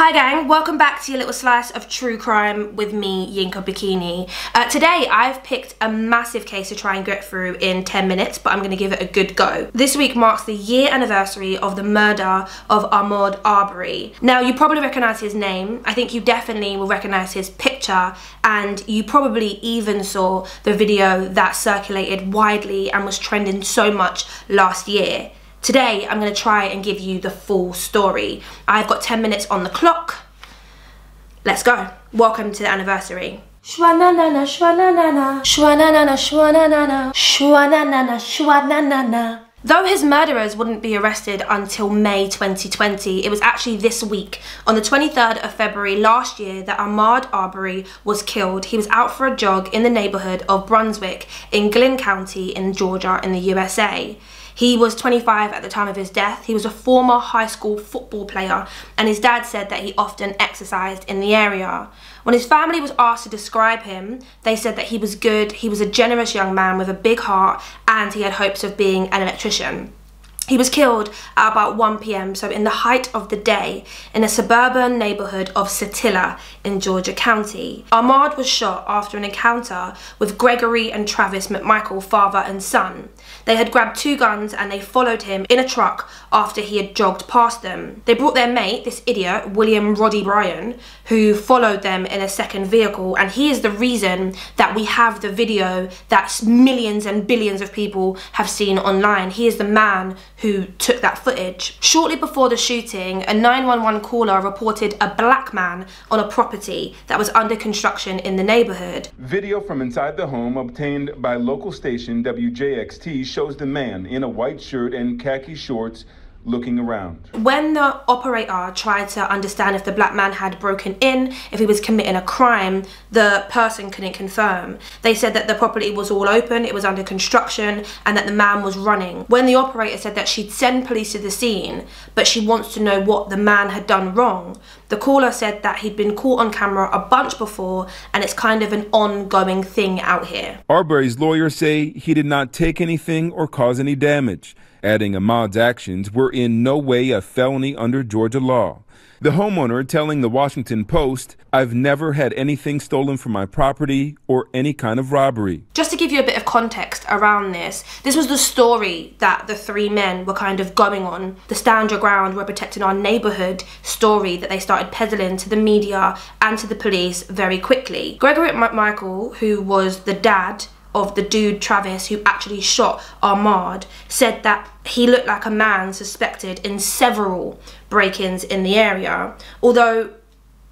Hi gang, welcome back to your little slice of true crime with me, Yinka Bokinni. Today I've picked a massive case to try and get through in 10 minutes, but I'm going to give it a good go. This week marks the year anniversary of the murder of Ahmaud Arbery. Now you probably recognise his name, I think you definitely will recognise his picture, and you probably even saw the video that circulated widely and was trending so much last year. Today, I'm going to try and give you the full story. I've got 10 minutes on the clock. Let's go. Welcome to the anniversary. Shwa-na-na-na, shwa-na-na-na, shwa-na-na-na, shwa-na-na-na, shwa-na-na-na, shwa-na-na-na. Though his murderers wouldn't be arrested until May 2020, it was actually this week, on the 23rd of February last year, that Ahmaud Arbery was killed. He was out for a jog in the neighbourhood of Brunswick in Glynn County in Georgia in the USA. He was 25 at the time of his death. He was a former high school football player, and his dad said that he often exercised in the area. When his family was asked to describe him, they said that he was good, he was a generous young man with a big heart, and he had hopes of being an electrician. He was killed at about 1 p.m, so in the height of the day, in a suburban neighbourhood of Satilla in Georgia County. Ahmaud was shot after an encounter with Gregory and Travis McMichael, father and son. They had grabbed two guns and they followed him in a truck after he had jogged past them. They brought their mate, this idiot, William Roddy Bryan, who followed them in a second vehicle, and he is the reason that we have the video that millions and billions of people have seen online. He is the man who took that footage. Shortly before the shooting, a 911 caller reported a black man on a property that was under construction in the neighborhood. Video from inside the home obtained by local station WJXT shows the man in a white shirt and khaki shorts looking around. When the operator tried to understand if the black man had broken in, if he was committing a crime, the person couldn't confirm. They said that the property was all open, it was under construction, and that the man was running. When the operator said that she'd send police to the scene, but she wants to know what the man had done wrong, the caller said that he'd been caught on camera a bunch before, and it's kind of an ongoing thing out here. Arbery's lawyers say he did not take anything or cause any damage, adding Ahmaud's actions were in no way a felony under Georgia law. The homeowner telling the Washington Post, "I've never had anything stolen from my property or any kind of robbery." Just to give you a bit of context around this was the story that the three men were kind of going on. The stand your ground, we're protecting our neighbourhood story that they started peddling to the media and to the police very quickly. Gregory Michael, who was the dad of the dude Travis who actually shot Ahmaud, said that he looked like a man suspected in several break-ins in the area. Although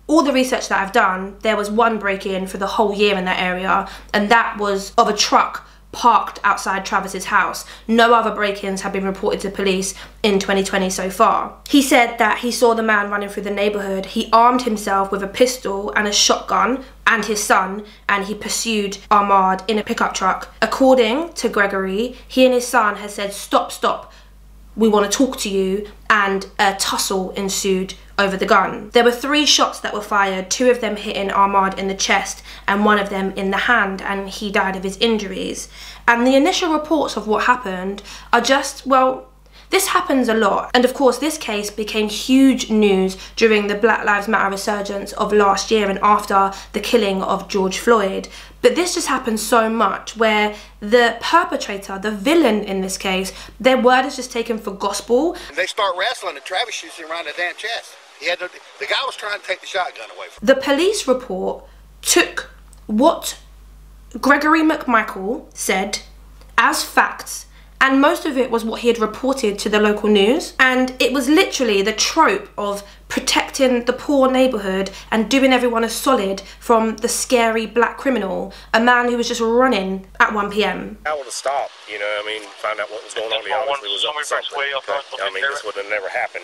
all the research that I've done, there was one break-in for the whole year in that area, and that was of a truck parked outside Travis's house. No other break-ins have been reported to police in 2020 so far. He said that he saw the man running through the neighbourhood. He armed himself with a pistol and a shotgun and his son, and he pursued Ahmaud in a pickup truck. According to Gregory, he and his son had said, "Stop, we want to talk to you," and a tussle ensued over the gun. There were 3 shots that were fired, 2 of them hitting Ahmaud in the chest and 1 of them in the hand, and he died of his injuries. And the initial reports of what happened are just, well, this happens a lot. And of course, this case became huge news during the Black Lives Matter resurgence of last year and after the killing of George Floyd. But this just happens so much where the perpetrator, the villain in this case, their word is just taken for gospel. They start wrestling and Travis shoots him around the damn chest. The guy was trying to take the shotgun away from him. The police report took what Gregory McMichael said as facts, and most of it was what he had reported to the local news. And it was literally the trope of protecting the poor neighbourhood and doing everyone a solid from the scary black criminal, a man who was just running at 1 p.m. I would have stopped, you know, I mean, find out what was going on. He obviously was up to something. I mean, this would have never happened.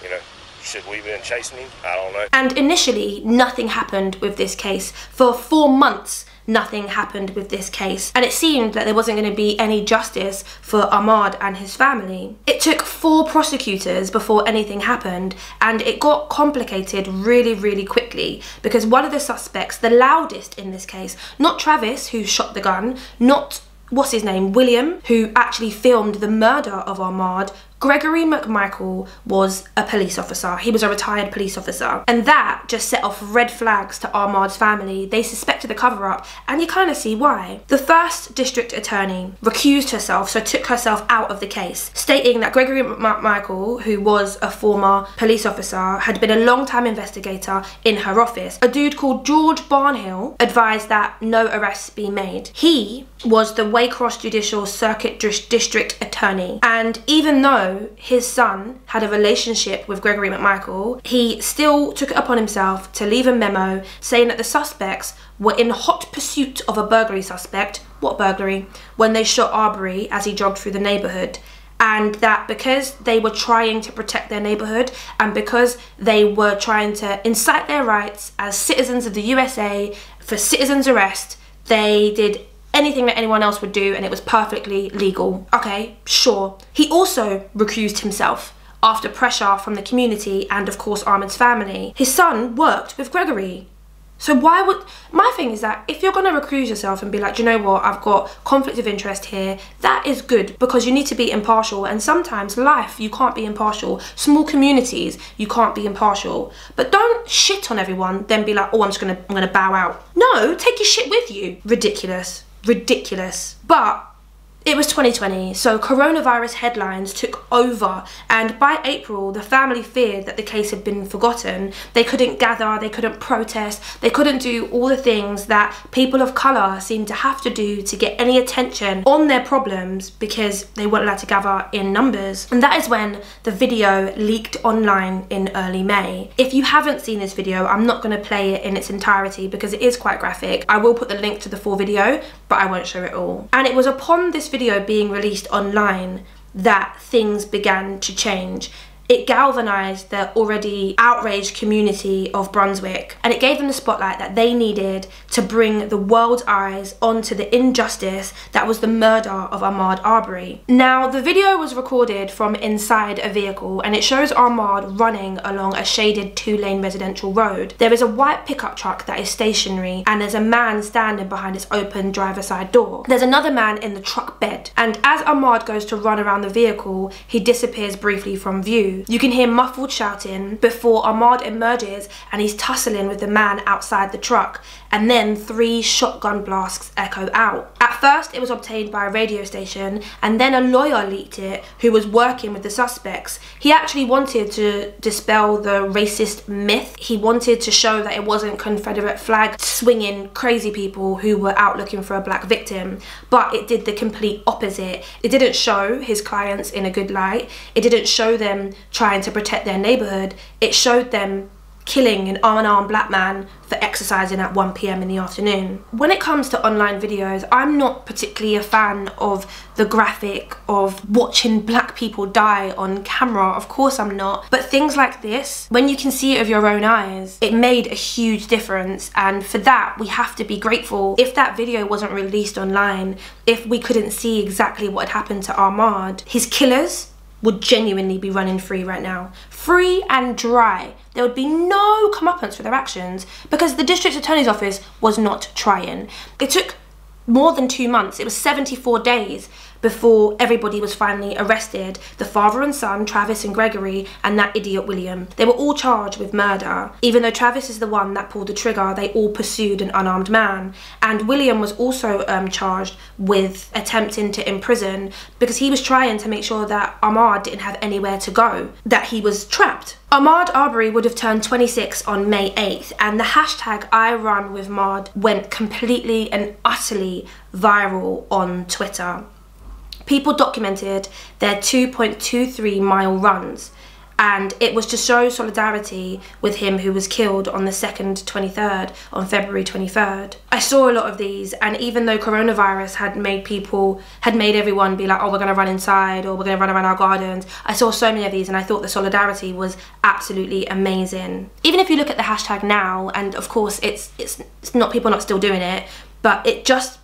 You know, should we have been chasing him? I don't know. And initially, nothing happened with this case. For 4 months, nothing happened with this case, and it seemed that there wasn't going to be any justice for Ahmaud and his family. It took 4 prosecutors before anything happened, and it got complicated really quickly, because one of the suspects, the loudest in this case, not Travis who shot the gun, not what's his name, William, who actually filmed the murder of Ahmaud, Gregory Michael was a police officer. He was a retired police officer. And that just set off red flags to Ahmaud's family. They suspected a cover-up, and you kind of see why. The first district attorney recused herself, so took herself out of the case, stating that Gregory Michael, who was a former police officer, had been a long-time investigator in her office. A dude called George Barnhill advised that no arrests be made. He was the Waycross Judicial Circuit District Attorney, and even though his son had a relationship with Gregory Michael, he still took it upon himself to leave a memo saying that the suspects were in hot pursuit of a burglary suspect. What burglary? When they shot Arbery as he jogged through the neighbourhood. And that because they were trying to protect their neighbourhood and because they were trying to incite their rights as citizens of the USA for citizen's arrest, they did anything that anyone else would do, and it was perfectly legal. Okay, sure. He also recused himself after pressure from the community and of course Ahmaud's family. His son worked with Gregory. So why would... My thing is that if you're going to recuse yourself and be like, do you know what, I've got conflict of interest here, that is good, because you need to be impartial, and sometimes life, you can't be impartial. Small communities, you can't be impartial. But don't shit on everyone, then be like, oh, I'm gonna bow out. No, take your shit with you. Ridiculous. Ridiculous. But it was 2020, so coronavirus headlines took over, and by April the family feared that the case had been forgotten. They couldn't gather, they couldn't protest, they couldn't do all the things that people of colour seem to have to do to get any attention on their problems because they weren't allowed to gather in numbers. And that is when the video leaked online in early May. If you haven't seen this video, I'm not going to play it in its entirety because it is quite graphic. I will put the link to the full video, but I won't show it all. And it was upon this video being released online that things began to change. It galvanised the already outraged community of Brunswick, and it gave them the spotlight that they needed to bring the world's eyes onto the injustice that was the murder of Ahmaud Arbery. Now, the video was recorded from inside a vehicle, and it shows Ahmaud running along a shaded 2-lane residential road. There is a white pickup truck that is stationary, and there's a man standing behind its open driver's side door. There's another man in the truck bed, and as Ahmaud goes to run around the vehicle, he disappears briefly from view. You can hear muffled shouting before Ahmaud emerges and he's tussling with the man outside the truck, and then 3 shotgun blasts echo out. At first it was obtained by a radio station, and then a lawyer leaked it who was working with the suspects. He actually wanted to dispel the racist myth. He wanted to show that it wasn't Confederate flag swinging crazy people who were out looking for a black victim, but it did the complete opposite. It didn't show his clients in a good light. It didn't show them trying to protect their neighbourhood. It showed them killing an unarmed black man for exercising at 1 PM in the afternoon. When it comes to online videos, I'm not particularly a fan of the graphic of watching black people die on camera. Of course I'm not. But things like this, when you can see it with your own eyes, it made a huge difference, and for that we have to be grateful. If that video wasn't released online, if we couldn't see exactly what had happened to Ahmaud, his killers would genuinely be running free right now. Free and dry. There would be no comeuppance for their actions because the district attorney's office was not trying. It took more than 2 months. It was 74 days before everybody was finally arrested. The father and son, Travis and Gregory, and that idiot William. They were all charged with murder. Even though Travis is the one that pulled the trigger, they all pursued an unarmed man. And William was also charged with attempting to imprison because he was trying to make sure that Ahmaud didn't have anywhere to go, that he was trapped. Ahmaud Arbery would have turned 26 on May 8th, and the hashtag #IRunWithMaud went completely and utterly viral on Twitter. People documented their 2.23 mile runs, and it was to show solidarity with him who was killed on the 23rd, on February 23rd. I saw a lot of these, and even though coronavirus had made everyone be like, oh, we're gonna run inside, or we're gonna run around our gardens, I saw so many of these, and I thought the solidarity was absolutely amazing. Even if you look at the hashtag now, and of course it's not, people are not still doing it, but it just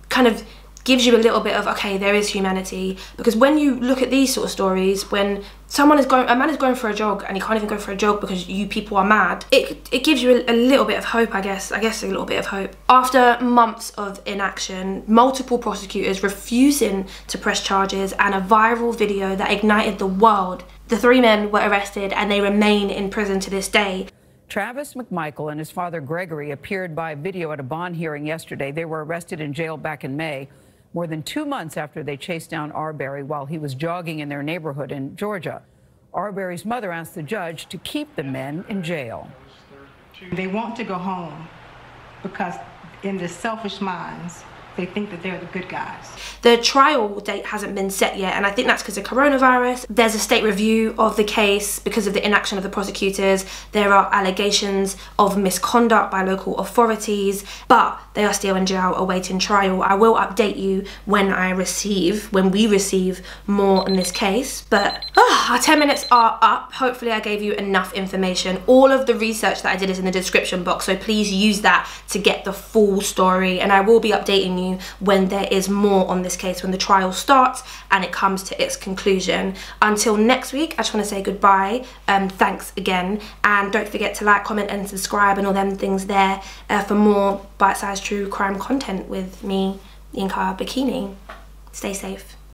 kind of gives you a little bit of, okay, there is humanity. Because when you look at these sort of stories, when a man is going for a jog and he can't even go for a jog because you people are mad. It gives you a little bit of hope, I guess a little bit of hope. After months of inaction, multiple prosecutors refusing to press charges, and a viral video that ignited the world, the 3 men were arrested and they remain in prison to this day. Travis McMichael and his father Gregory appeared by video at a bond hearing yesterday. They were arrested in jail back in May, more than 2 months after they chased down Arbery while he was jogging in their neighborhood in Georgia. Arbery's mother asked the judge to keep the men in jail. They want to go home because in their selfish minds, they think that they're the good guys. The trial date hasn't been set yet, and I think that's because of coronavirus. There's a state review of the case because of the inaction of the prosecutors. There are allegations of misconduct by local authorities, but they are still in jail awaiting trial. I will update you when we receive more on this case. But our 10 minutes are up. Hopefully I gave you enough information. All of the research that I did is in the description box, so please use that to get the full story, and I will be updating you when there is more on this case, when the trial starts and it comes to its conclusion. Until next week, I just want to say goodbye. Thanks again, and don't forget to like, comment and subscribe and all them things there for more bite-sized true crime content with me, Yinka Bokinni. Stay safe.